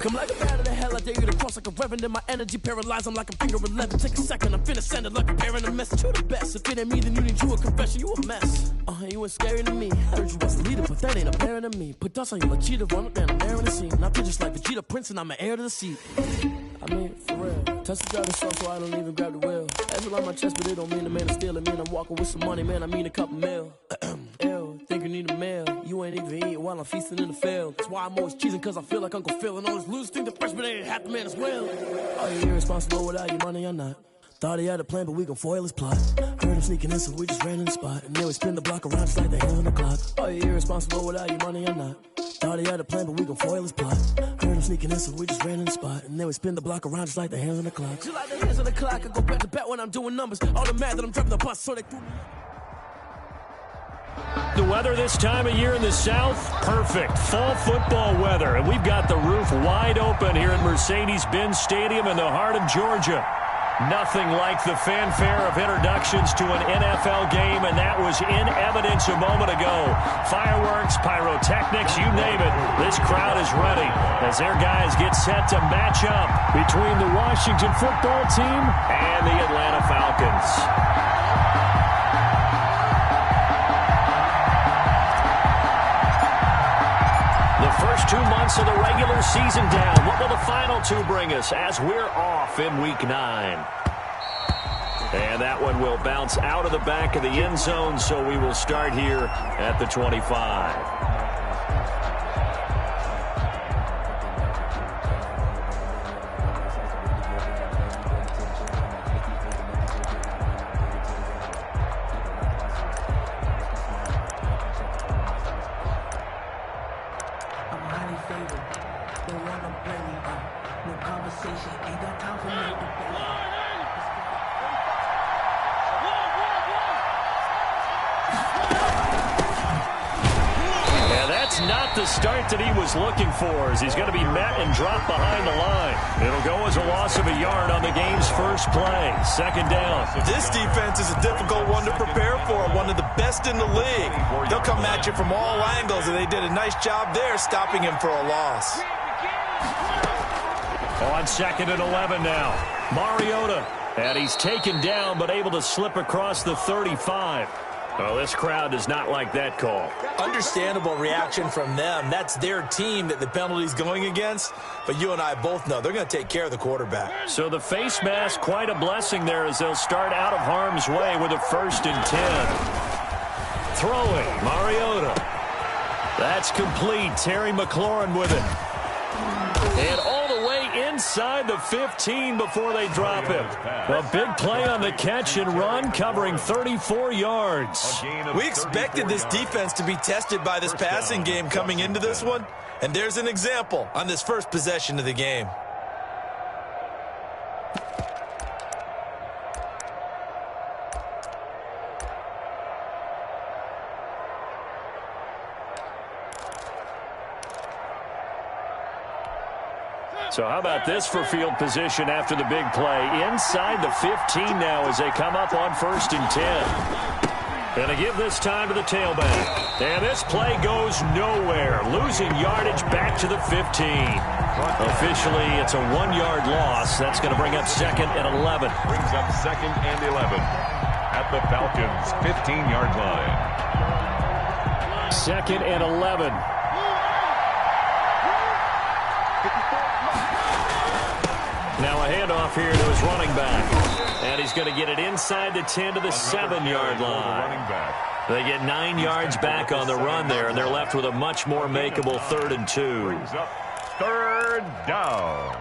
Come like a bat of the hell, I dare you to cross like a reverend. And my energy paralyzed, I'm like a finger 11. Take a second, I'm finna send it like a parent a message. You the best, if it ain't me, then you need you a confession. You a mess, you ain't scary to me. Heard you was the leader, but that ain't apparent to me. Put dust on you like cheetah, run up and I'm airing the scene. I feel just like Vegeta Prince and I'm an heir to the seat. I mean, for real. Touch the driver's soft so I don't even grab the wheel. Every on my chest, but it don't mean the man is stealing. Mean I'm walking with some money, man, I mean a couple mil. Ew, think you need a meal. You ain't even eating while I'm feasting in the field. That's why I'm always cheesing, cause I feel like Uncle Phil. And all those losers think the freshman ain't half the man as well. Are you irresponsible without your money or not? Thought he had a plan, but we gon' foil his plot. Heard him sneaking in, so we just ran in the spot. And then we spin the block around just like the hand on the clock. Are you irresponsible without your money or not? Thought he had a plan, but we gon' foil his plot. Heard him sneaking in, so we just ran in the spot. And then we spin the block around just like the hands on the clock. Just like the hands on the clock, I go back to back when I'm doing numbers. All the mad that I'm driving the bus, so they threw me. The weather this time of year in the South, perfect. Fall football weather. And we've got the roof wide open here at Mercedes-Benz Stadium in the heart of Georgia. Nothing like the fanfare of introductions to an NFL game, and that was in evidence a moment ago. Fireworks, pyrotechnics, you name it. This crowd is ready as their guys get set to match up between the Washington football team and the Atlanta Falcons. The first 2 months of the regular season down. What will the final two bring us as we're off in Week 9? And that one will bounce out of the back of the end zone, so we will start here at the 25. Start that he was looking for as he's going to be met and dropped behind the line. It'll go as a loss of a yard on the game's first play. Second down. This defense is a difficult one to prepare for, one of the best in the league. They'll come at you from all angles, and they did a nice job there stopping him for a loss. On second and 11 now. Mariota. And he's taken down but able to slip across the 35. Well, this crowd does not like that call. Understandable reaction from them. That's their team that the penalty's going against. But you and I both know they're going to take care of the quarterback. So the face mask, quite a blessing there as they'll start out of harm's way with a 1st and 10. Throwing, Mariota. That's complete. Terry McLaurin with it. And all the way inside the 15 before they drop him. A big play on the catch and run, covering 34 yards. We expected this defense to be tested by this passing game coming into this one, and there's an example on this first possession of the game. So how about this for field position after the big play? Inside the 15 now as they come up on 1st and 10. Going to give this time to the tailback. And this play goes nowhere. Losing yardage back to the 15. Officially, it's a 1-yard loss. That's going to bring up 2nd and 11. Brings up 2nd and 11 at the Falcons' 15-yard line. 2nd and 11. Now a handoff here to his running back. And he's going to get it inside the 10 to the 7-yard line. They get 9 yards back on the run there, and they're left with a much more makeable 3rd and 2. Brings up 3rd down.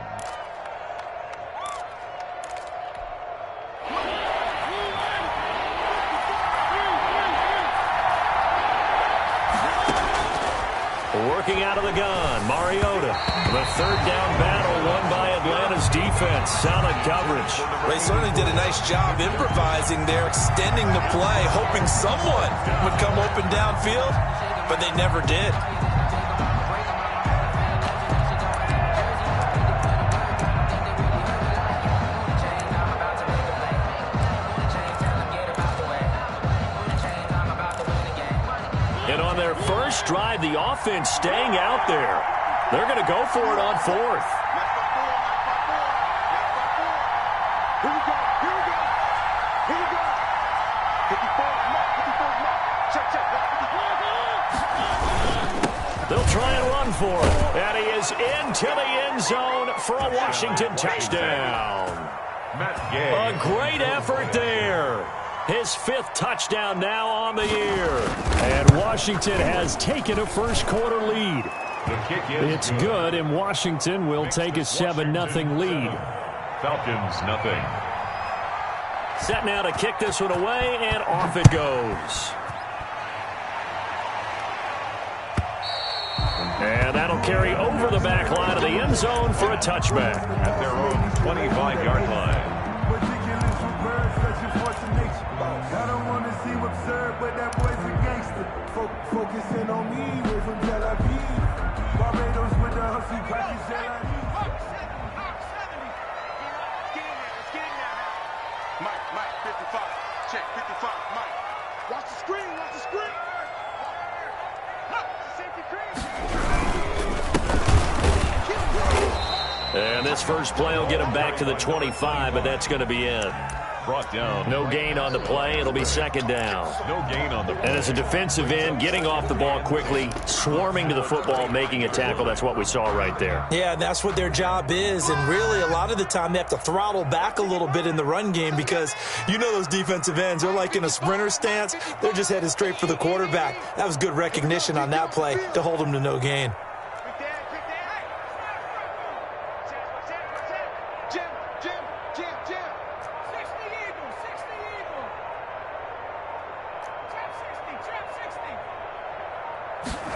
Working out of the gun, Mariota. The 3rd down battle won by Atlanta's defense. Solid coverage. They certainly did a nice job improvising there, extending the play, hoping someone would come open downfield, but they never did. And on their first drive, the offense staying out there. They're going to go for it on fourth. Here we go. They'll try and run for it. And he is into the end zone for a Washington touchdown. A great effort there. His fifth touchdown now on the year. And Washington has taken a first-quarter lead. It's good, and Washington will take a 7-0 lead. Falcons, nothing. Set now to kick this one away, and off it goes. And that'll carry over the back line of the end zone for a touchback. At their own 25-yard line. I don't want to seem absurd, but that boy's a gangster. Focusing on me, way from Tel Aviv. Barbados with the hustle, package that I need. Mike, 55. Check, 55, Mike. Watch the screen. And this first play will get him back to the 25, but that's going to be it. Brought down. No gain on the play. It'll be second down. No gain on the play. And as a defensive end, getting off the ball quickly, swarming to the football, making a tackle, that's what we saw right there. Yeah, that's what their job is. And really, a lot of the time, they have to throttle back a little bit in the run game because you know those defensive ends, they're like in a sprinter stance. They're just headed straight for the quarterback. That was good recognition on that play to hold them to no gain.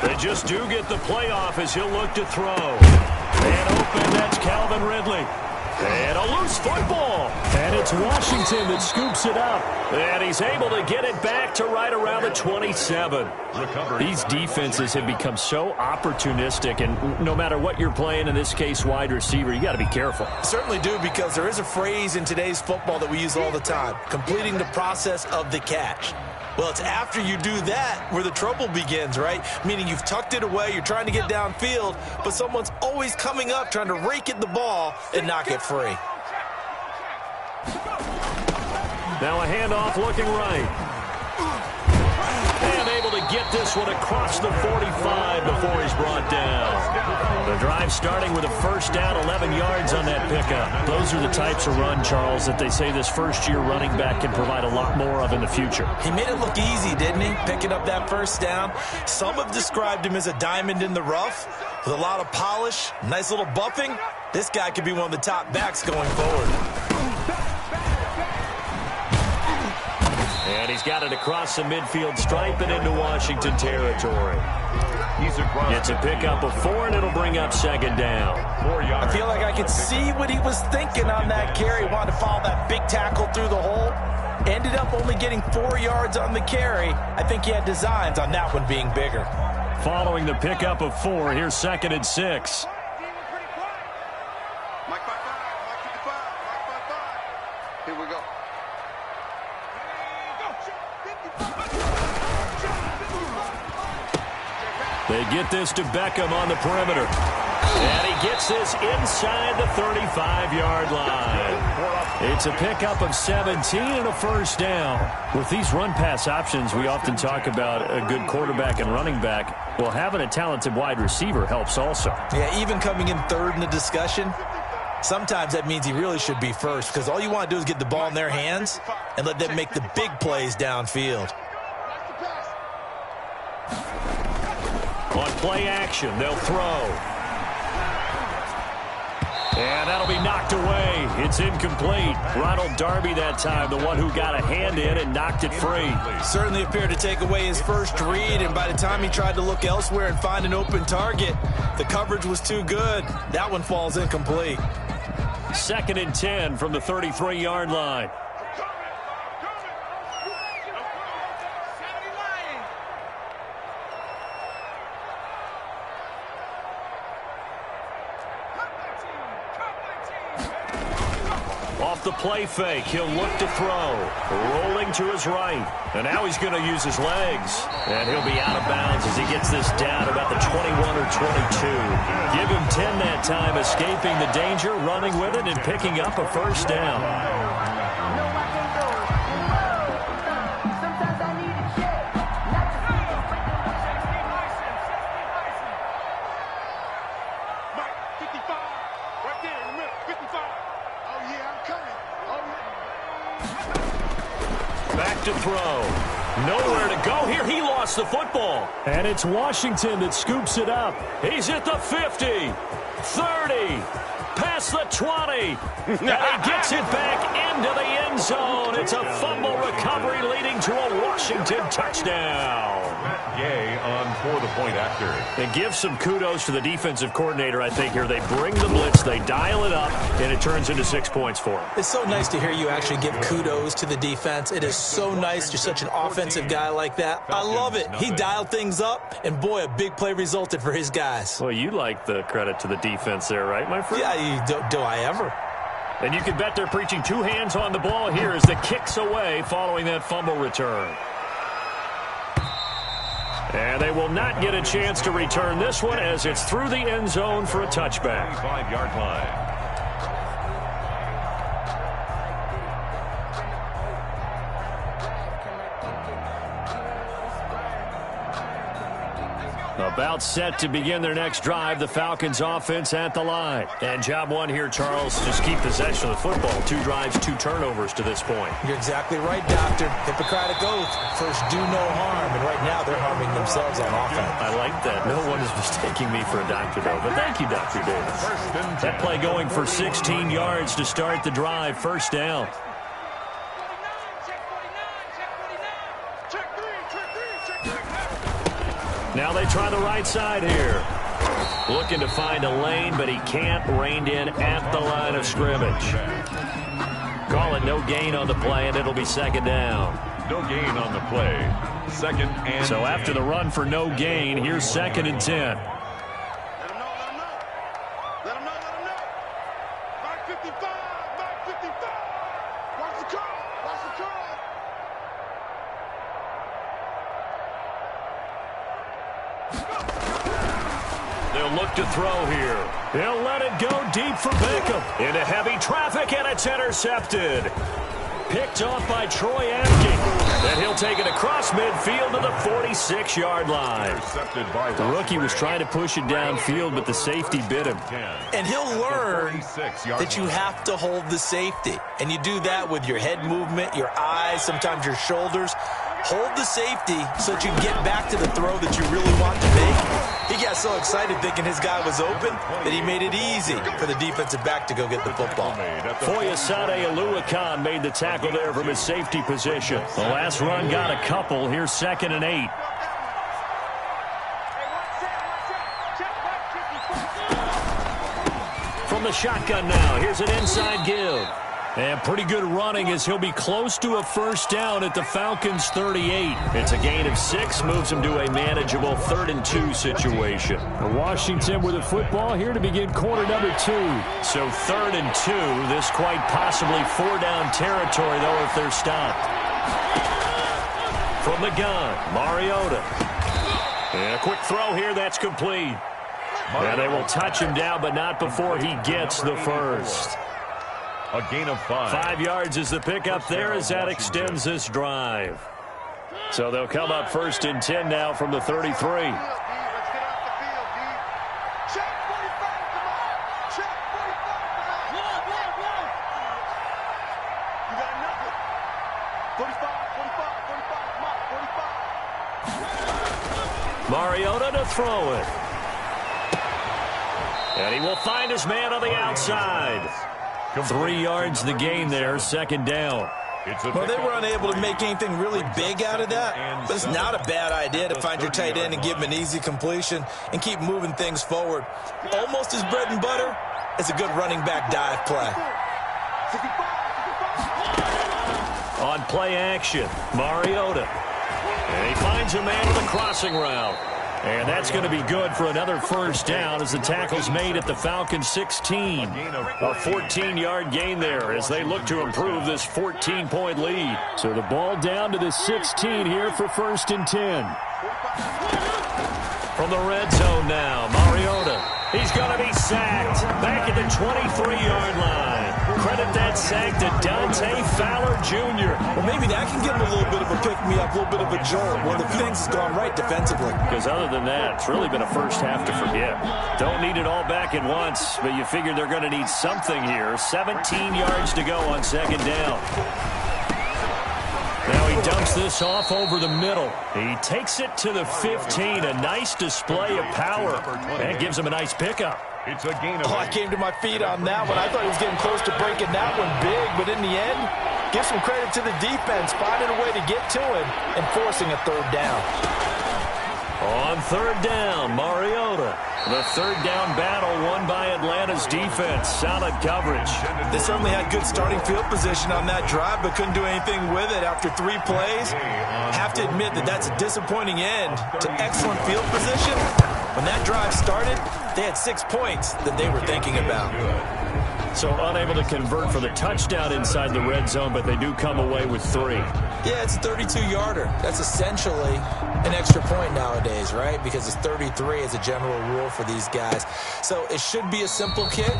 They just do get the playoff as he'll look to throw. And open, that's Calvin Ridley. And a loose football. And it's Washington that scoops it up. And he's able to get it back to right around the 27. These defenses have become so opportunistic, and no matter what you're playing, in this case wide receiver, you got to be careful. Certainly do, because there is a phrase in today's football that we use all the time, completing the process of the catch. Well, it's after you do that where the trouble begins, right? Meaning you've tucked it away, you're trying to get downfield, but someone's always coming up trying to rake at the ball and knock it free. Now a handoff looking right. And able to get this one across the 45 before he's brought down. The drive starting with a first down, 11 yards on that pickup. Those are the types of run, Charles, that they say this first-year running back can provide a lot more of in the future. He made it look easy, didn't he? Picking up that first down. Some have described him as a diamond in the rough with a lot of polish, nice little buffing. This guy could be one of the top backs going forward. And he's got it across the midfield stripe and into Washington territory. It's a pickup of 4, and it'll bring up second down. I feel like I could see what he was thinking on that carry. Wanted to follow that big tackle through the hole. Ended up only getting 4 yards on the carry. I think he had designs on that one being bigger. Following the pickup of 4, here's 2nd and 6. Mike 55, Mike 55, Mike 55. Here we go. They get this to Beckham on the perimeter. And he gets this inside the 35-yard line. It's a pickup of 17 and a first down. With these run-pass options, we often talk about a good quarterback and running back. Well, having a talented wide receiver helps also. Yeah, even coming in third in the discussion, sometimes that means he really should be first, because all you want to do is get the ball in their hands and let them make the big plays downfield. On play action, they'll throw. And that'll be knocked away. It's incomplete. Ronald Darby that time, the one who got a hand in and knocked it free. Certainly appeared to take away his first read, and by the time he tried to look elsewhere and find an open target, the coverage was too good. That one falls incomplete. 2nd and 10 from the 33-yard line. Off the play fake, he'll look to throw. Rolling to his right. And now he's going to use his legs. And he'll be out of bounds as he gets this down about the 21 or 22. Give him 10 that time, escaping the danger, running with it, and picking up a first down. To throw. Nowhere to go here. He lost the football. And it's Washington that scoops it up. He's at the 50, 30, past the 20. And he gets it back into the end zone. It's a fumble recovery leading to a Washington touchdown. Matt Gay on for the point after. And give some kudos to the defensive coordinator, I think, here. They bring the blitz, they dial it up, and it turns into 6 points for him. It's so nice to hear you actually give kudos to the defense. It is so nice. You're such an offensive guy like that. I love it. He dialed things up, and boy, a big play resulted for his guys. Well, you like the credit to the defense there, right, my friend? Yeah, do I ever? And you can bet they're preaching two hands on the ball here as the kick's away following that fumble return. And they will not get a chance to return this one as it's through the end zone for a touchback. 5-yard line. About set to begin their next drive, the Falcons offense at the line. And job one here, Charles, just keep possession of the football. 2 drives, 2 turnovers to this point. You're exactly right, Doctor. Hippocratic oath. First, do no harm. And right now, they're harming themselves on offense. I like that. No one is mistaking me for a doctor, though. But thank you, Dr. Davis. That play going for 16 yards to start the drive. First down. Now they try the right side here. Looking to find a lane, but he can't. Reined in at the line of scrimmage. Call it no gain on the play, and it'll be second down. No gain on the play. Second and so after the run for no gain, here's 2nd and 10. To throw here. He'll let it go deep for Beckham. Into heavy traffic, and it's intercepted. Picked off by Troy Apke. And he'll take it across midfield to the 46-yard line. Intercepted by the rookie was trying to push it downfield, but the safety bit him. And he'll learn that you have to hold the safety. And you do that with your head movement, your eyes, sometimes your shoulders. Hold the safety so that you can get back to the throw that you really want to make. He got so excited thinking his guy was open that he made it easy for the defensive back to go get the football. Foyesade Oluwakan made the tackle there from his safety position. The last run got a couple. Here's 2nd and 8. From the shotgun now, here's an inside give. And pretty good running as he'll be close to a first down at the Falcons' 38. It's a gain of 6, moves him to a manageable 3rd and 2 situation. Washington with the football here to begin quarter number 2. So 3rd and 2, this quite possibly 4-down territory, though, if they're stopped. From the gun, Mariota. And a quick throw here, that's complete. And they will touch him down, but not before he gets the first. A gain of 5. 5 yards is the pickup there as that extends this drive. So they'll come up 1st and 10 now from the 33. Mariota to throw it. And he will find his man on the outside. 3 yards the gain there, 2nd down. Well, they were unable to make anything really big out of that, but it's not a bad idea to find your tight end and give him an easy completion and keep moving things forward. Almost as bread and butter as a good running back dive play. On play action, Mariota. And he finds a man with a crossing route. And that's going to be good for another first down as the tackle's made at the Falcons 16. A 14-yard gain there as they look to improve this 14-point lead. So the ball down to the 16 here for 1st and 10. From the red zone now, Mariota. He's going to be sacked back at the 23-yard line. Credit that sack to Dante Fowler Jr. Well, maybe that can give him a little bit of a pick-me-up, a little bit of a jolt. One of the things has gone right defensively. Because other than that, it's really been a first half to forget. Don't need it all back at once, but you figure they're going to need something here. 17 yards to go on 2nd down. Now he dumps this off over the middle. He takes it to the 15. A nice display of power. That gives him a nice pickup. It's a gain of I came to my feet on that one. I thought he was getting close to breaking that one big, but in the end, give some credit to the defense, finding a way to get to him and forcing a 3rd down. On 3rd down, Mariota. The 3rd down battle won by Atlanta's defense. Solid coverage. They certainly had good starting field position on that drive, but couldn't do anything with it after 3 plays. Have to admit that that's a disappointing end to excellent field position. When that drive started, they had 6 points that they were thinking about. So unable to convert for the touchdown inside the red zone, but they do come away with 3. Yeah, it's a 32-yarder. That's essentially an extra point nowadays, right? Because it's 33 as a general rule for these guys. So it should be a simple kick.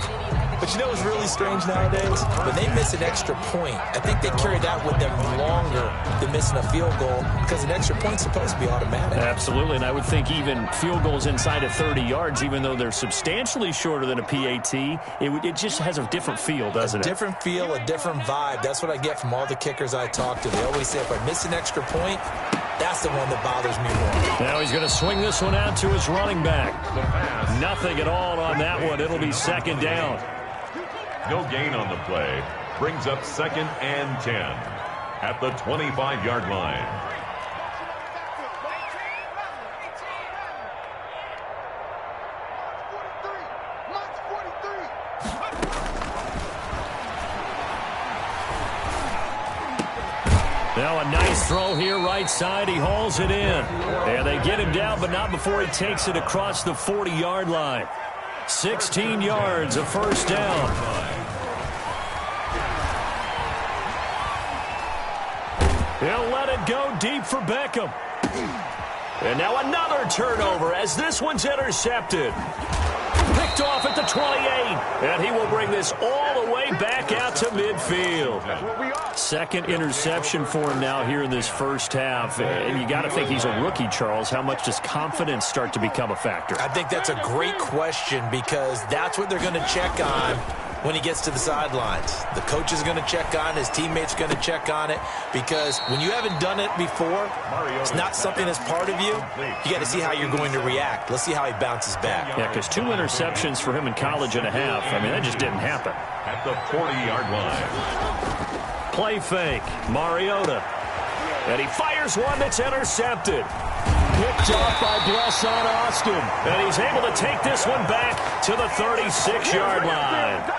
But you know what's really strange nowadays? When they miss an extra point, I think they carry that with them longer than missing a field goal because an extra point's supposed to be automatic. Absolutely, and I would think even field goals inside of 30 yards, even though they're substantially shorter than a PAT, it just has a different feel, doesn't it? A different feel, a different vibe. That's what I get from all the kickers I talk to. They always say if I miss an extra point, that's the one that bothers me more. Now he's going to swing this one out to his running back. Nothing at all on that one. It'll be 2nd down. No gain on the play. Brings up 2nd and 10 at the 25-yard line. Now a nice throw here right side. He hauls it in. And they get him down, but not before he takes it across the 40-yard line. 16 yards, a 1st down. He'll let it go deep for Beckham. And now another turnover as this one's intercepted. Picked off at the 28. And he will bring this all the way back out to midfield. 2nd interception for him now here in this first half. And you got to think he's a rookie, Charles. How much does confidence start to become a factor? I think that's a great question because that's what they're going to check on when he gets to the sidelines. The coach is going to check on it. His teammates are going to check on it because when you haven't done it before, it's not something that's part of you. You got to see how you're going to react. Let's see how he bounces back. Yeah, because 2 interceptions for him in college and a half. I mean, that just didn't happen. At the 40-yard line. Play fake. Mariota. And he fires one that's intercepted. Picked off by Blesson Austin. And he's able to take this one back to the 36-yard line.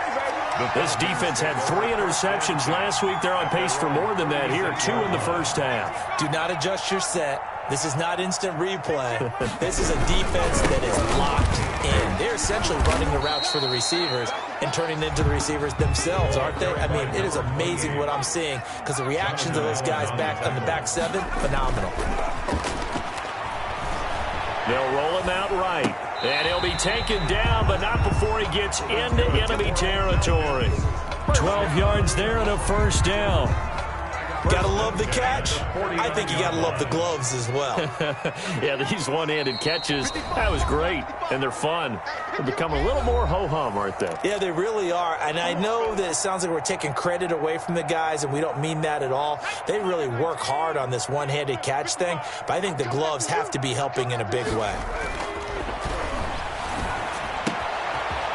This defense had 3 interceptions last week. They're on pace for more than that here. 2 in the first half. Do not adjust your set. This is not instant replay. This is a defense that is locked in. They're essentially running the routes for the receivers and turning into the receivers themselves, aren't they? I mean, it is amazing what I'm seeing because the reactions of those guys back on the back 7, phenomenal. They'll roll him out right. And he'll be taken down, but not before he gets into enemy territory. 12 yards there and a 1st down. Gotta love the catch. I think you gotta love the gloves as well. Yeah, these one-handed catches, that was great, and they're fun. They're becoming a little more ho-hum, aren't they? Yeah, they really are, and I know that it sounds like we're taking credit away from the guys, and we don't mean that at all. They really work hard on this one-handed catch thing, but I think the gloves have to be helping in a big way.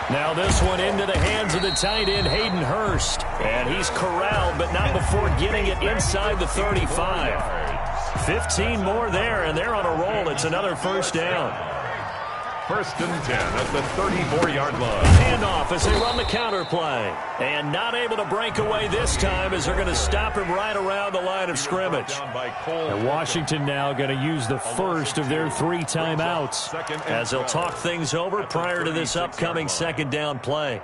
Now this one into the hands of the tight end, Hayden Hurst. And he's corralled, but not before getting it inside the 35. 15 more there, and they're on a roll. It's another 1st down. First and 10 at the 34-yard line. Handoff as they run the counter play. And not able to break away this time as they're going to stop him right around the line of scrimmage. And Washington now going to use the first of their 3 timeouts as they'll talk things over prior to this upcoming second down play.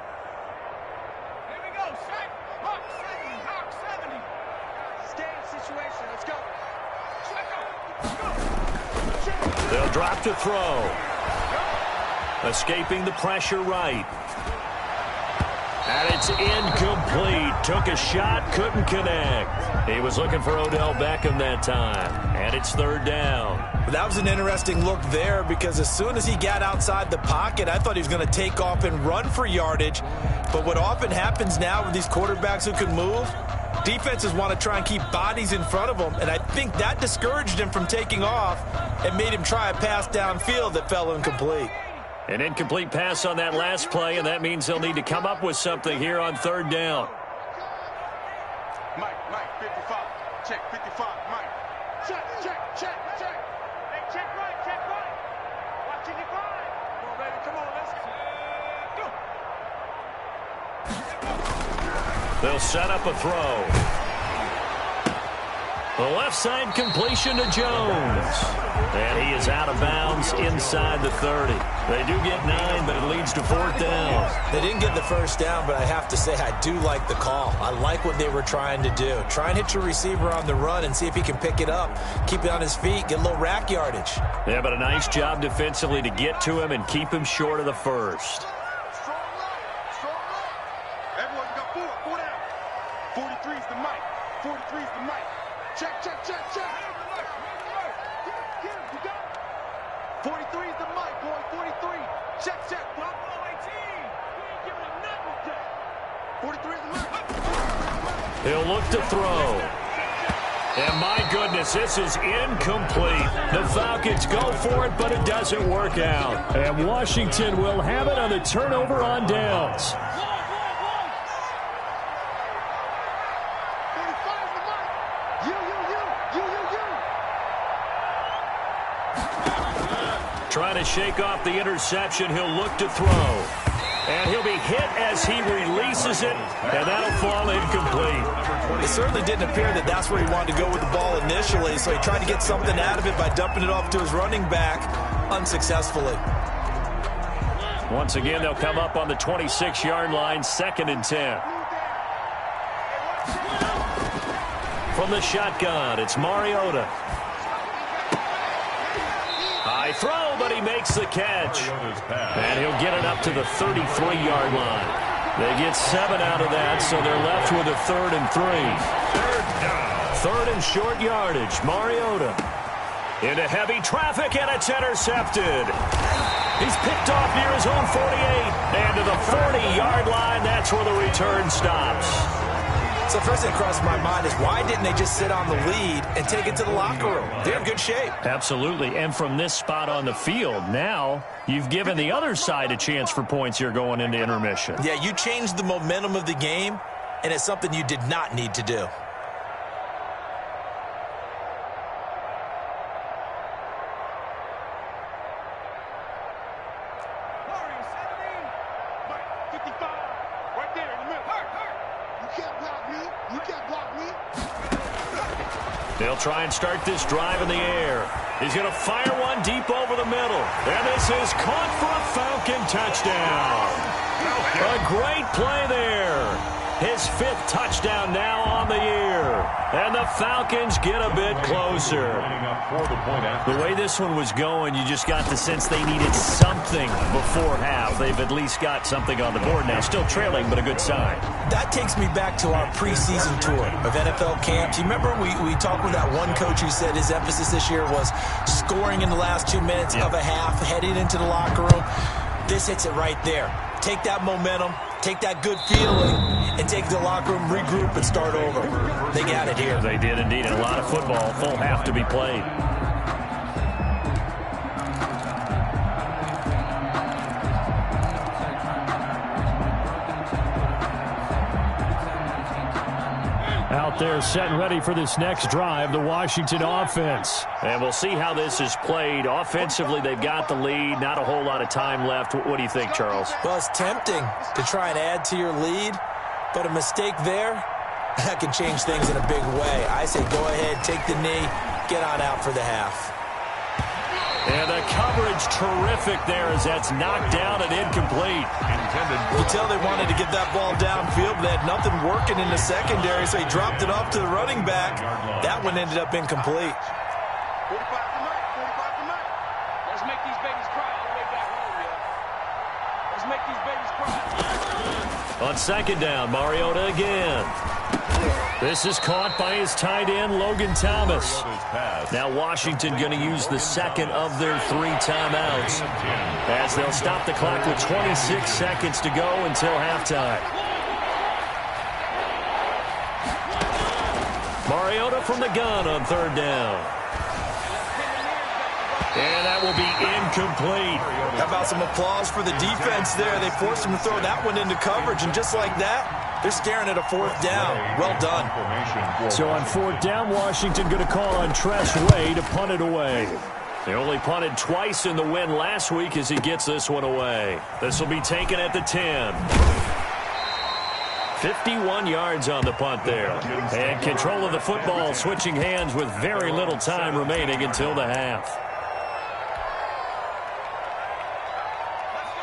They'll drop to throw. Escaping the pressure right. And it's incomplete. Took a shot, couldn't connect. He was looking for Odell Beckham that time. And it's third down. That was an interesting look there because as soon as he got outside the pocket, I thought he was going to take off and run for yardage. But what often happens now with these quarterbacks who can move, defenses want to try and keep bodies in front of them, and I think that discouraged him from taking off and made him try a pass downfield that fell incomplete. An incomplete pass on that last play, and that means they'll need to come up with something here on third down. Mike, 55. Check, 55, Mike. Check. Hey, check right. Watching it right. Come on, baby, come on, let's go. They'll set up a throw. The left side completion to Jones. And he is out of bounds inside the 30. They do get 9, but it leads to fourth down. They didn't get the first down, but I have to say I do like the call. I like what they were trying to do. Try and hit your receiver on the run and see if he can pick it up. Keep it on his feet, get a little rack yardage. Yeah, but a nice job defensively to get to him and keep him short of the first. Strong right. Everyone got 4 down. 43's the mic. 43's the mic. Check. You got it. 43's the mic, boy. 43. Check. Block ball 18. We ain't giving him nothing with that. 43's the mic. He'll look to throw. And my goodness, this is incomplete. The Falcons go for it, but it doesn't work out. And Washington will have it on the turnover on downs. Trying to shake off the interception. He'll look to throw. And he'll be hit as he releases it, and that'll fall incomplete. It certainly didn't appear that that's where he wanted to go with the ball initially, so he tried to get something out of it by dumping it off to his running back unsuccessfully. Once again, they'll come up on the 26-yard line, 2nd and 10. From the shotgun, it's Mariota. High throw, but he makes the catch. And he'll get it up to the 33-yard line. They get 7 out of that, so they're left with a 3rd and 3. Third and short yardage. Mariota into heavy traffic, and it's intercepted. He's picked off near his own 48. And to the 40-yard line, that's where the return stops. So first thing crossed my mind is why didn't they just sit on the lead and take it to the locker room? They're in good shape. Absolutely. And from this spot on the field, now you've given the other side a chance for points here going into intermission. Yeah, you changed the momentum of the game, and it's something you did not need to do. They'll try and start this drive in the air. He's going to fire one deep over the middle. And this is caught for a Falcon touchdown. A great play there. His 5th touchdown now on the year. And the Falcons get a bit closer. The way this one was going, you just got the sense they needed something before half. They've at least got something on the board now. Still trailing, but a good sign. That takes me back to our preseason tour of NFL camps. You remember we talked with that one coach who said his emphasis this year was scoring in the last 2 minutes of a half, heading into the locker room. This hits it right there. Take that momentum, take that good feeling, and take the locker room, regroup, and start over. They got it here. They did indeed. And a lot of football, full half to be played. Out there set and ready for this next drive, the Washington offense. And we'll see how this is played. Offensively, they've got the lead. Not a whole lot of time left. What do you think, Charles? Well, it's tempting to try and add to your lead, but a mistake there, that can change things in a big way. I say go ahead, take the knee, get on out for the half. And the coverage terrific there as that's knocked down and incomplete. You tell they wanted to get that ball downfield. They had nothing working in the secondary, so he dropped it off to the running back. That one ended up incomplete. 45 to Mike, 45 to Mike. Let's make these babies cry all the way back home, yo. Let's make these babies cry. On second down, Mariota again. This is caught by his tight end, Logan Thomas. Now Washington going to use the second of their 3 timeouts as they'll stop the clock with 26 seconds to go until halftime. Mariota from the gun on third down. And that will be incomplete. How about some applause for the defense there? They forced him to throw that one into coverage, and just like that, they're staring at a 4th down. Well done. So on 4th down, Washington going to call on Tress Way to punt it away. They only punted twice in the win last week as he gets this one away. This will be taken at the 10. 51 yards on the punt there. And control of the football switching hands with very little time remaining until the half.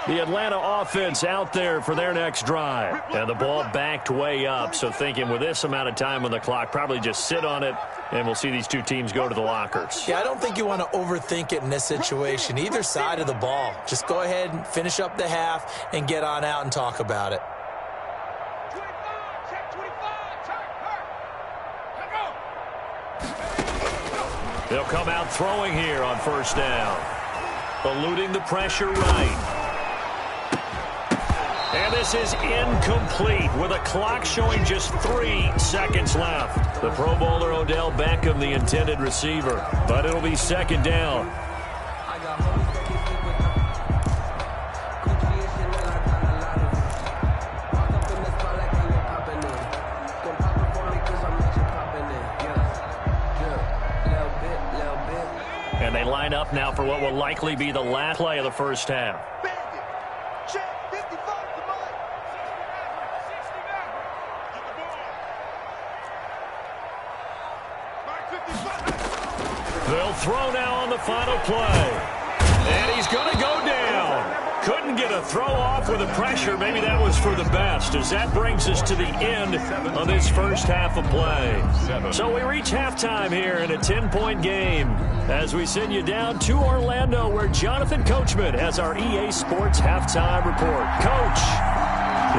The Atlanta offense out there for their next drive. And the ball backed way up, so thinking with this amount of time on the clock, probably just sit on it, and we'll see these two teams go to the lockers. Yeah, I don't think you want to overthink it in this situation. Either side of the ball. Just go ahead and finish up the half and get on out and talk about it. 25, check 25, turn, go. They'll come out throwing here on first down. Eluding the pressure right. And this is incomplete with a clock showing just 3 seconds left. The Pro Bowler Odell Beckham, the intended receiver. But it'll be second down. And they line up now for what will likely be the last play of the first half. They'll throw now on the final play. And he's going to go down. Couldn't get a throw off with the pressure. Maybe that was for the best, as that brings us to the end of this first half of play. So we reach halftime here in a 10-point game as we send you down to Orlando, where Jonathan Coachman has our EA Sports halftime report. Coach,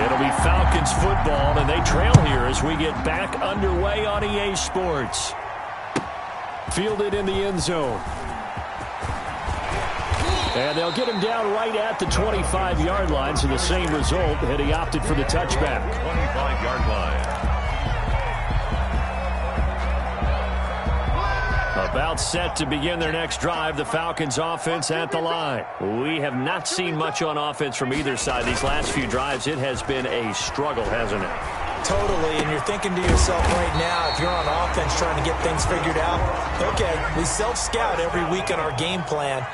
it'll be Falcons football, and they trail here as we get back underway on EA Sports. Fielded in the end zone. And they'll get him down right at the 25-yard line, so the same result, and he opted for the touchback. 25-yard line. About set to begin their next drive, the Falcons offense at the line. We have not seen much on offense from either side these last few drives. It has been a struggle, hasn't it? Totally, and you're thinking to yourself right now, if you're on offense trying to get things figured out, okay, we self-scout every week on our game plan.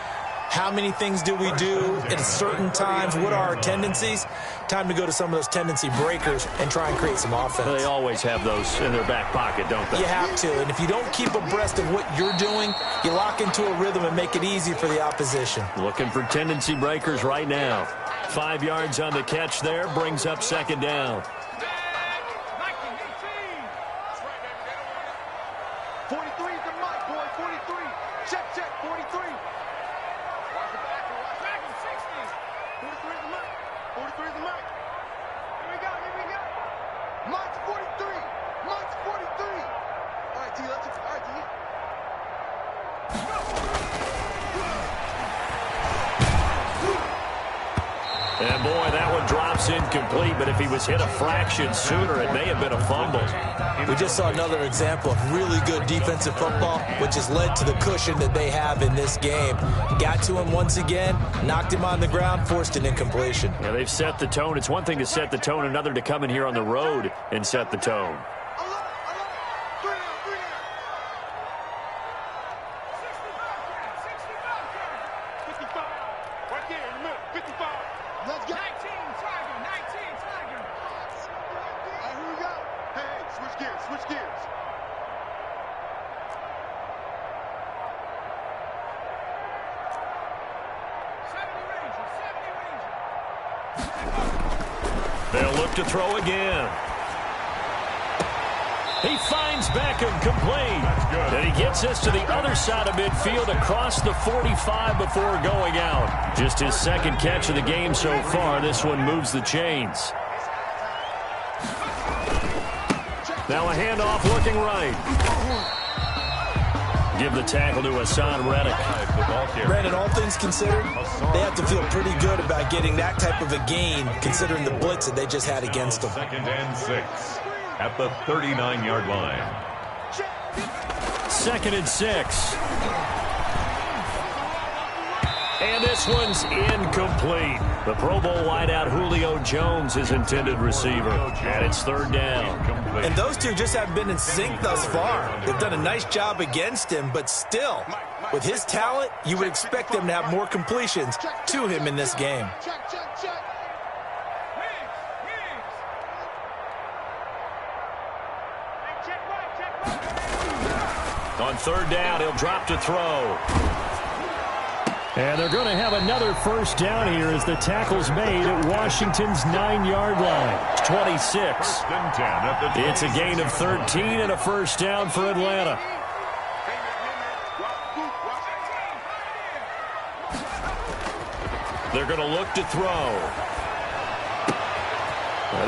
How many things do we do at certain times? What are our tendencies? Time to go to some of those tendency breakers and try and create some offense. They always have those in their back pocket, don't they? You have to, and if you don't keep abreast of what you're doing, you lock into a rhythm and make it easy for the opposition. Looking for tendency breakers right now. 5 yards on the catch there, brings up second down. 43 is the mic, boy, 43. Check, 43. Watch the back, 60. 43 is the mic. 43 is the mic. Here we go. Mike's 43. Mike's 43. All right, T, let's go. All right, T. And boy, that one drops incomplete, but if he was hit a fraction sooner, it may have been a fumble. We just saw another example of really good defensive football, which has led to the cushion that they have in this game. Got to him once again, knocked him on the ground, forced an incompletion. Yeah, they've set the tone. It's one thing to set the tone, another to come in here on the road and set the tone. gears, switch gears. They'll look to throw again. He finds Beckham complete. That's good. And he gets us to the other side of midfield across the 45 before going out. Just his second catch of the game so far. This one moves the chains. Now a handoff looking right. Give the tackle to Hassan Reddick. Brandon, all things considered, they have to feel pretty good about getting that type of a gain considering the blitz that they just had against them. 2nd and 6 at the 39-yard line. 2nd and 6. And this one's incomplete. The Pro Bowl wideout Julio Jones is intended receiver. And it's 3rd down. And those two just haven't been in sync thus far. They've done a nice job against him, but still, with his talent, you would expect them to have more completions to him in this game. Check, check, check. On 3rd down, he'll drop to throw. And they're going to have another first down here as the tackle's made at Washington's 9-yard line. 26. It's a gain of 13 and a first down for Atlanta. They're going to look to throw.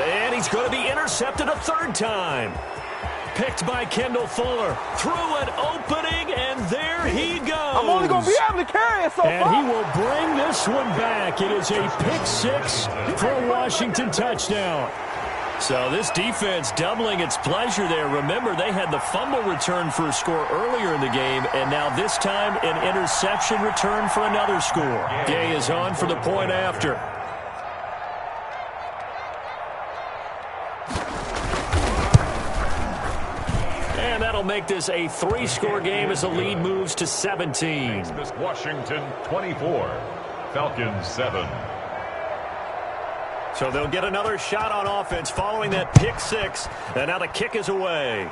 And he's going to be intercepted a 3rd time. Picked by Kendall Fuller. Through an opening, and there he goes. I'm only going to be able to carry it so far. And he will bring this one back. It is a pick 6 for a Washington touchdown. So this defense doubling its pleasure there. Remember, they had the fumble return for a score earlier in the game, and now this time an interception return for another score. Gay is on for the point after. And that'll make this a 3-score game as the lead moves to 17. Washington 24, Falcons 7. So they'll get another shot on offense following that pick 6. And now the kick is away.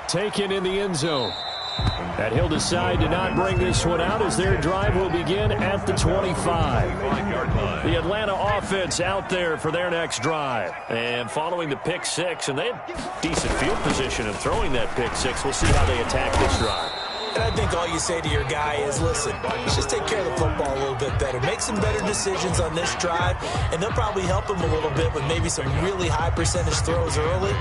Taken in the end zone. And he'll decide to not bring this one out as their drive will begin at the 25. The Atlanta offense out there for their next drive. And following the pick 6, and they had decent field position in throwing that pick 6. We'll see how they attack this drive. And I think all you say to your guy is, listen, let's just take care of the football a little bit better. Make some better decisions on this drive, and they'll probably help him a little bit with maybe some really high percentage throws early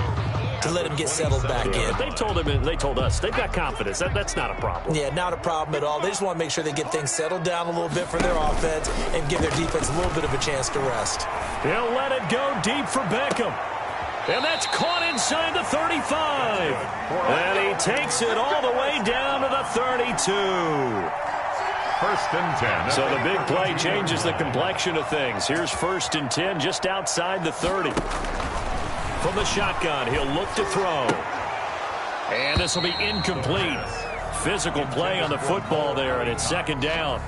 to let him get settled back in. They told him, and they told us, they've got confidence. That's not a problem. Yeah, not a problem at all. They just want to make sure they get things settled down a little bit for their offense and give their defense a little bit of a chance to rest. He'll let it go deep for Beckham. And that's caught inside the 35. And he takes it all the way down to the 32. 1st and 10. So the big play changes the complexion of things. Here's 1st and 10 just outside the 30. From the shotgun, he'll look to throw. And this will be incomplete. Physical play on the football there, and it's 2nd down.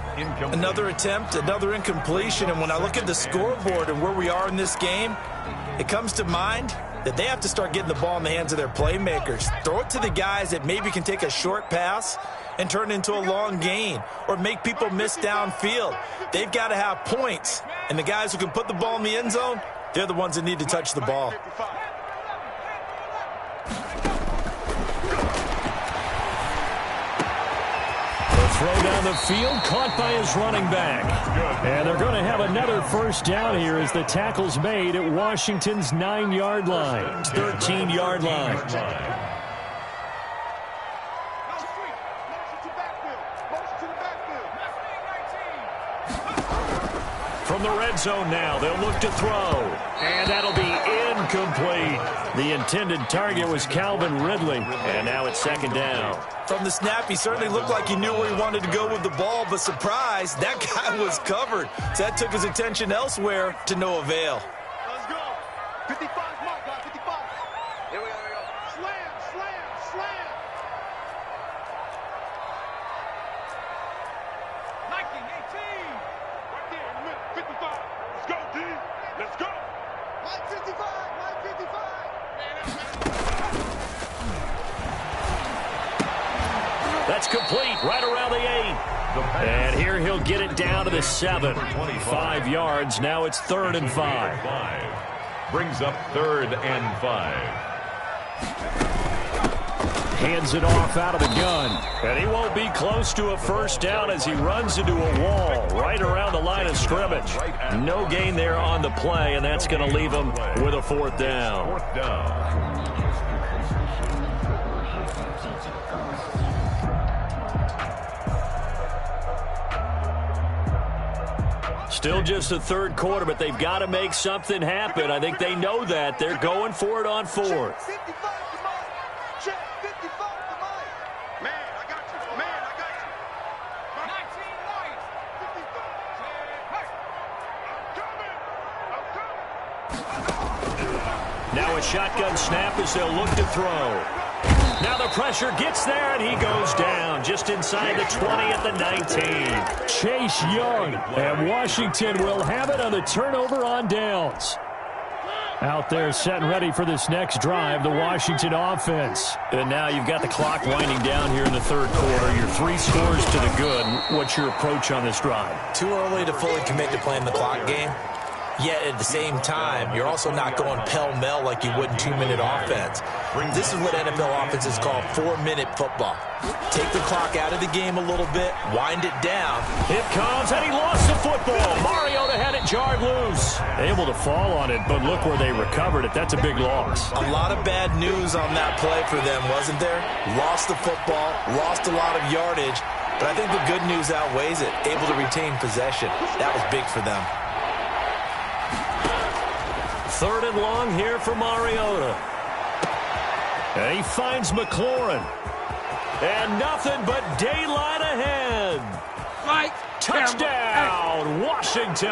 Another attempt, another incompletion, and when I look at the scoreboard and where we are in this game, it comes to mind that they have to start getting the ball in the hands of their playmakers. Throw it to the guys that maybe can take a short pass and turn it into a long gain or make people miss downfield. They've got to have points, and the guys who can put the ball in the end zone, they're the ones that need to touch the ball. Throw down the field, caught by his running back. And they're going to have another first down here as the tackle's made at Washington's 9-yard line. 13-yard line. From the red zone now, they'll look to throw. And that'll be incomplete. The intended target was Calvin Ridley. And now it's 2nd down. From the snap, he certainly looked like he knew where he wanted to go with the ball, but surprise, that guy was covered. So that took his attention elsewhere to no avail. Let's go. 55, mark, guy, 55. Here we go, here we go. Slam, slam, slam. 19, 18. Right there in the middle, 55. Let's go, D. Let's go. Mike 55, Mike 55. That's complete right around the 8. And here he'll get it down to the 7. 5 yards. Now it's 3rd and 5. Brings up 3rd and 5. Hands it off out of the gun. And he won't be close to a first down as he runs into a wall right around the line of scrimmage. No gain there on the play, and that's going to leave him with a 4th down. 4th down. Still just the 3rd quarter, but they've got to make something happen. I think they know that. They're going for it on 4th. Now a shotgun snap as they'll look to throw. Now the pressure gets there, and he goes down just inside the 20 at the 19. Chase Young, and Washington will have it on the turnover on downs. Out there set and ready for this next drive, the Washington offense. And now you've got the clock winding down here in the 3rd quarter. You're 3 scores to the good. What's your approach on this drive? Too early to fully commit to playing the clock game. Yet at the same time, you're also not going pell-mell like you would in 2-minute offense. This is what NFL offenses call 4-minute football. Take the clock out of the game a little bit, wind it down. It comes, and he lost the football. Mariota had it jarred loose. Able to fall on it, but look where they recovered it. That's a big loss. A lot of bad news on that play for them, wasn't there? Lost the football, lost a lot of yardage, but I think the good news outweighs it. Able to retain possession. That was big for them. 3rd and long here for Mariota. And he finds McLaurin. And nothing but daylight ahead. Touchdown, Washington.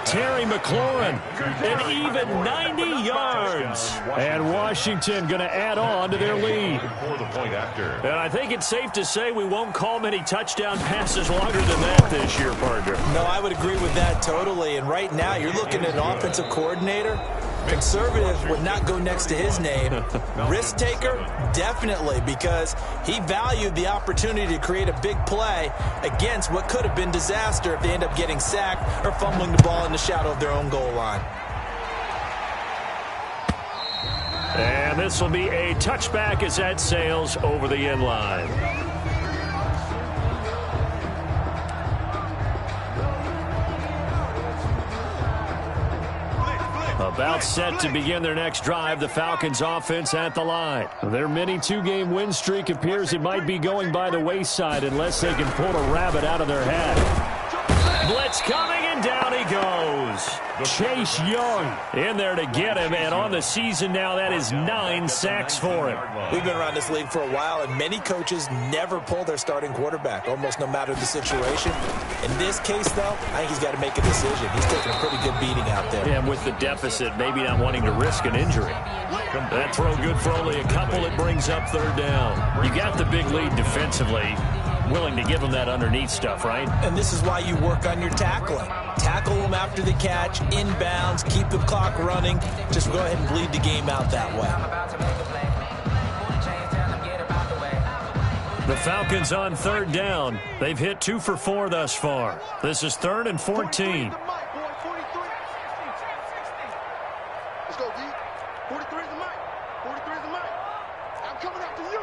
Terry McLaurin, an even 90 yards. And Washington going to add on to their lead. And I think it's safe to say we won't call many touchdown passes longer than that this year, partner. No, I would agree with that totally. And right now, you're looking at an offensive coordinator. Conservative would not go next to his name. Risk taker, definitely, because he valued the opportunity to create a big play against what could have been disaster if they end up getting sacked or fumbling the ball in the shadow of their own goal line. And this will be a touchback as that sails over the end line. About set to begin their next drive, the Falcons offense at the line. Their mini 2-game win streak appears it might be going by the wayside unless they can pull a rabbit out of their hat. Blitz coming, and down he goes. Chase Young in there to get him, and on the season now, that is 9 sacks for him. We've been around this league for a while, and many coaches never pull their starting quarterback, almost no matter the situation. In this case, though, I think he's got to make a decision. He's taking a pretty good beating out there. And with the deficit, maybe not wanting to risk an injury. That throw good for only a couple. It brings up 3rd down. You got the big lead defensively. Willing to give them that underneath stuff, right? And this is why you work on your tackling. Tackle them after the catch, inbounds, keep the clock running. Just go ahead and bleed the game out that way. The Falcons on 3rd down. They've hit 2 for 4 thus far. This is 3rd and 14. Let's go, D. 43 is the mic. 43 is the mic. I'm coming after you.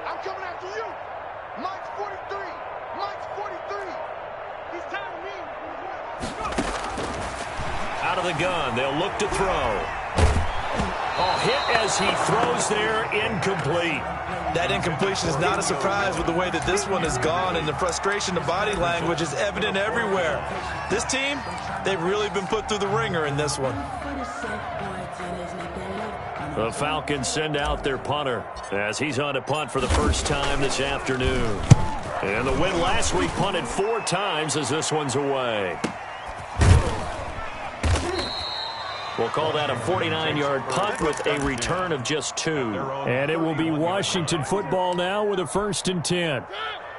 I'm coming after you. Mike's 43. Mike's 43. He's telling me. Out of the gun. They'll look to throw. Oh, hit as he throws there. Incomplete. That incompletion is not a surprise with the way that this one has gone, and the frustration, the body language is evident everywhere. This team, they've really been put through the ringer in this one. The Falcons send out their punter as he's on a punt for the first time this afternoon. And the win last week punted 4 times as this one's away. We'll call that a 49-yard punt with a return of just 2. And it will be Washington football now with a 1st and 10.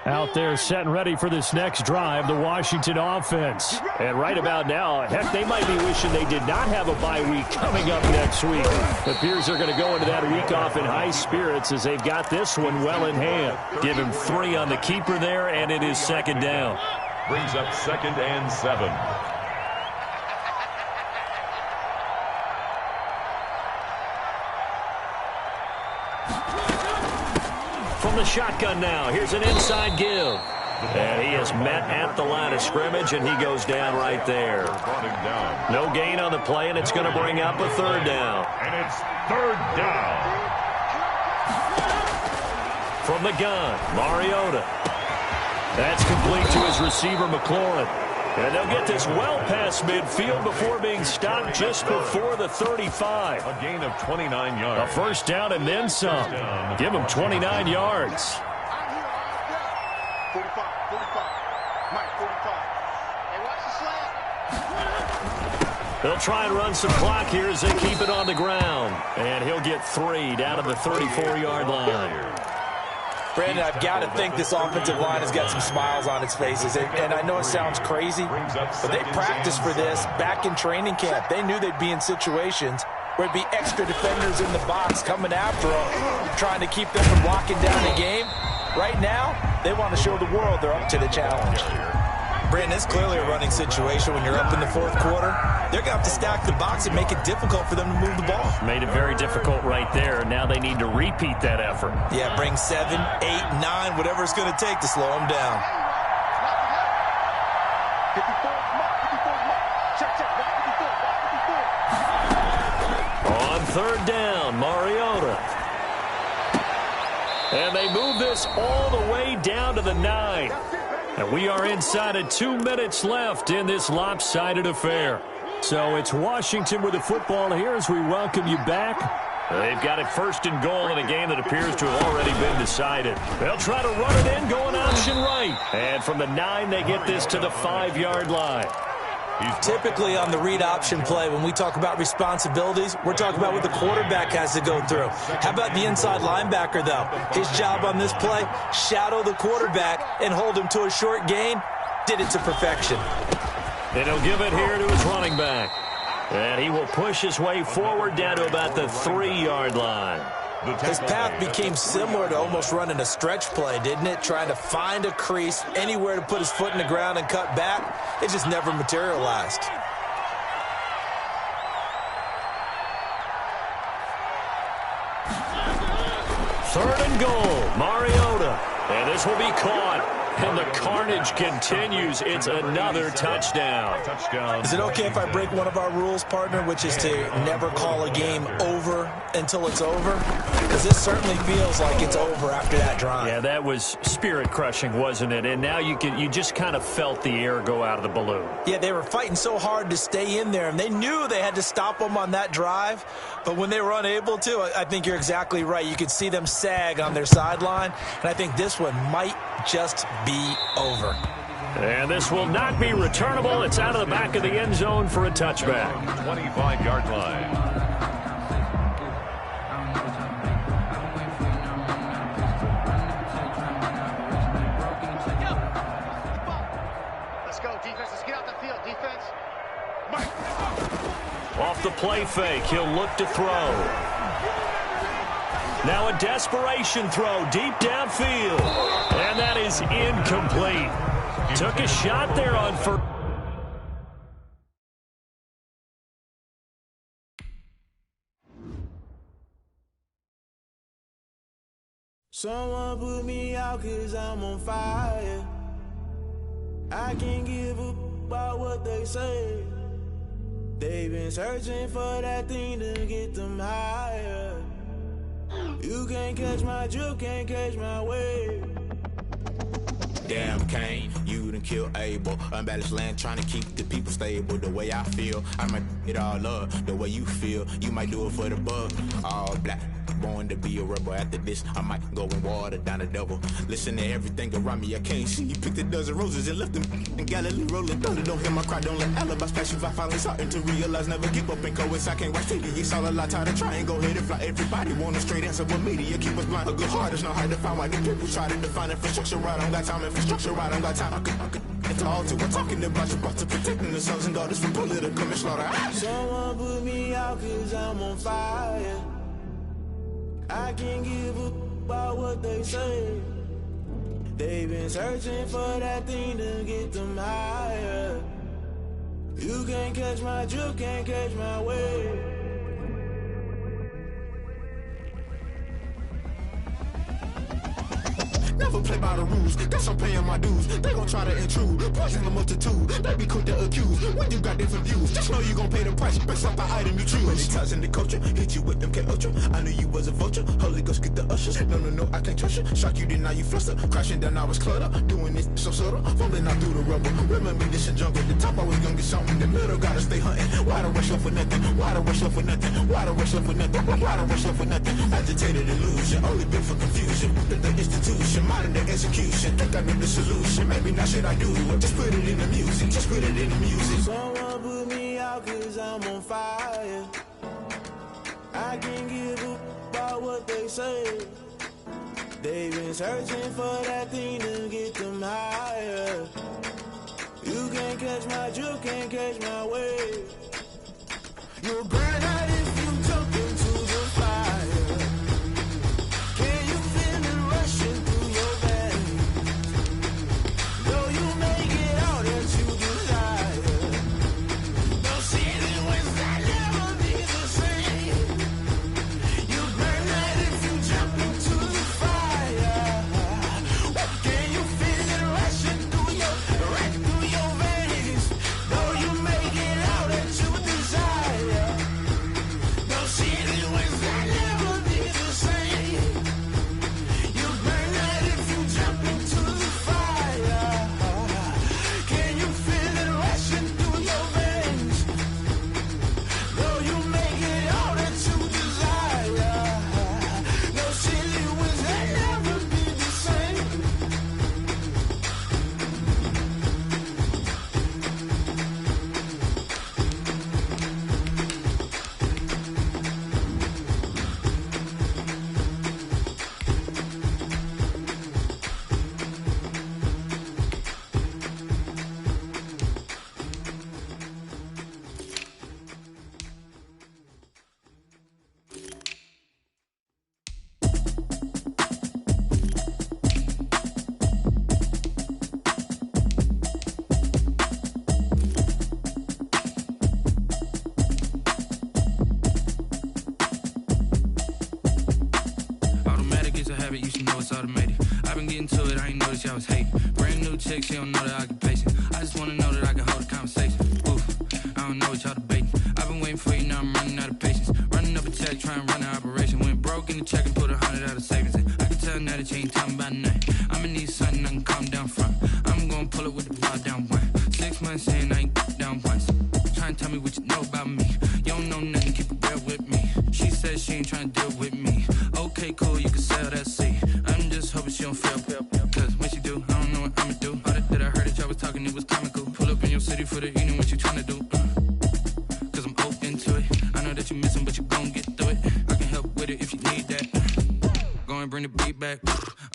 Out there setting ready for this next drive, the Washington offense. And right about now, heck, they might be wishing they did not have a bye week coming up next week. It appears they're going to go into that week off in high spirits as they've got this one well in hand. Give him 3 on the keeper there, and it is second down. Brings up 2nd and 7. From the shotgun now, here's an inside give. And he is met at the line of scrimmage, and he goes down right there. No gain on the play, and it's going to bring up a 3rd down. And it's 3rd down. From the gun, Mariota. That's complete to his receiver, McLaurin. And they'll get this well past midfield before being stopped just before the 35. A gain of 29 yards. A 1st down and then some. Give him 29 yards. 45, 45. Mike, 45. Hey, watch the slant. They'll try and run some clock here as they keep it on the ground. And he'll get 3 down to the 34-yard line. Brandon, I've got to think this offensive line has got some smiles on its faces. And I know it sounds crazy, but they practiced for this back in training camp. They knew they'd be in situations where it'd be extra defenders in the box coming after them, trying to keep them from locking down the game. Right now, they want to show the world they're up to the challenge. Brandon, it's clearly a running situation when you're up in the 4th quarter. They're going to have to stack the box and make it difficult for them to move the ball. Made it very difficult right there. Now they need to repeat that effort. Yeah, bring 7, 8, 9, whatever it's going to take to slow them down. 54, check, check, 54. On 3rd down, Mariota. And they move this all the way down to the 9. And we are inside of 2 minutes left in this lopsided affair. So it's Washington with the football here as we welcome you back. They've got it 1st and goal in a game that appears to have already been decided. They'll try to run it in, going option right. And from the 9, they get this to the 5-yard line. Typically on the read option play, when we talk about responsibilities, we're talking about what the quarterback has to go through. How about the inside linebacker, though? His job on this play, shadow the quarterback and hold him to a short gain. Did it to perfection. And he'll give it here to his running back. And he will push his way forward down to about the 3-yard line. His path became similar to almost running a stretch play, didn't it? Trying to find a crease, anywhere to put his foot in the ground and cut back. It just never materialized. Third and goal, Mariota. And this will be caught. And the carnage continues. It's another touchdown. Is it okay if I break one of our rules, partner, which is to never call a game over until it's over? Because this certainly feels like it's over after that drive. Yeah, that was spirit-crushing, wasn't it? And now you just kind of felt the air go out of the balloon. Yeah, they were fighting so hard to stay in there, and they knew they had to stop them on that drive. But when they were unable to, I think you're exactly right. You could see them sag on their sideline, and I think this one might just be over. And this will not be returnable. It's out of the back of the end zone for a touchback. 25-yard line. Let's go, defense. Let's get out the field, defense. Off the play fake, he'll look to throw. Now a desperation throw deep downfield. And that is incomplete. Took a shot there on first. Someone put me out 'cause I'm on fire. I can't give up about what they say. They've been searching for that thing to get them higher. You can't catch my drift, can't catch my wave. Damn, Kane, you done killed Abel. Unbalanced land, trying to keep the people stable. The way I feel, I might it all up. The way you feel, you might do it for the buck. All black, born to be a rebel. After this, I might go and water down the devil. Listen to everything around me, I can't see. He picked a dozen roses and left them in Galilee rolling thunder. Don't hear my cry, don't let alibis pass you. I finally starting to realize, never give up and coincide. I can't watch TV, it's all a lot, tired of trying, go ahead and fly. Everybody want a straight answer, but media keep us blind. A good heart is not hard to find. Why the people try to define infrastructure right? I don't got time, infrastructure right, I don't got time. I could it's all to we're talking about you, about to protecting the sons and daughters from political and slaughter. Someone put me out cause I'm on fire. I can't give up about what they say. They've been searching for that thing to get them higher. You can't catch my drift, can't catch my wave. Never play by the rules, guess I'm paying my dues. They gon' try to intrude, poison the multitude. They be quick to accuse, when you got different views. Just know you gon' pay the price, based off the item you choose. When it ties in the culture, hit you with MK Ultra. I knew you was a vulture, Holy Ghost get the ushers. No, I can't trust you. Shock you, then now you fluster. Crashing down, I was cluttered. Doing this so subtle, fumbling out through the rubble. Remember this a jungle, the top I was gonna get something. The middle gotta stay hunting. Why the rush left for nothing? Why the rush left for nothing? Why the rush left for nothing? Why the rush left for nothing? Agitated illusion, only been for confusion. The institution, modern day execution. Think I know the solution. Maybe not shit I do. Just put it in the music. Just put it in the music. Someone put me out cause I'm on fire. I can't give up about what they say. They've been searching for that thing to get them higher. You can't catch my drift, can't catch my wave. You'll burn out if you jump into the fire. Can you feel it rushing through your veins? Though you may get all that you desire. Don't see it was that never be the same. You burn out if you jump into the fire. Can you feel it rushing through your veins? Though you may get all that you desire. Don't see it was that never be the same. You burn out if you jump into the fire. Can you feel it rushing through your veins? Though you may get all that you desire. No silly was that never be the same. Automatic is a habit, you should know it's automated. I've been getting to it, I ain't noticed y'all was hating. Brand new chick, she don't know the occupation. I just wanna know that I can hold a conversation. Oof, I don't know what y'all debating. I've been waiting for you, now I'm running out of patience. Running up a check, trying to run an operation. Went broke in the check and put 100 out of savings in. I can tell now that you ain't talking about nothing. I'ma need something I can calm down from. I'm gonna pull it with the bar down one. 6 months in, I ain't down once. Trying to tell me what you know about me. You don't know nothing, keep it real with me. She said she ain't trying to deal with me. Okay, cool, you can sell that seat. I'm just hoping she don't fail. Cause when she do, I don't know what I'ma do. All that I heard that y'all was talking, it was comical. Pull up in your city for the evening, what you trying to do? Cause I'm open to it. I know that you missing, but you gon' get through it. I can help with it if you need that. Go and bring the beat back.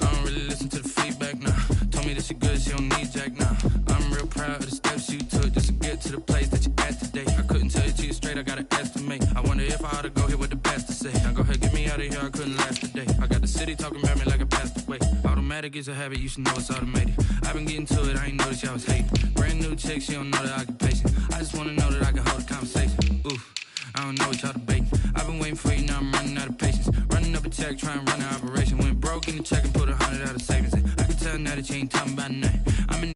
I don't really listen to the feedback, nah. Told me that she good, she don't need jack, nah. I'm real proud of the steps you took just to get to the place that you at today. I couldn't tell you to you straight, I gotta estimate. I wonder if I ought to go here with the pastor say. Now go ahead, get me out of here, I couldn't last today. I got the city talking about me like I passed away. Automatic is a habit, you should know it's automated. I've been getting to it, I ain't noticed y'all was hating. Brand new chick, she don't know the occupation. I just wanna know that I can hold a conversation. Oof, I don't know what y'all debating. I've been waiting for you, now I'm running out of patience. Running up a check, trying to run an operation. Went broke in the check and put 100 out of savings in. I can tell now that you ain't talking about nothing. I'ma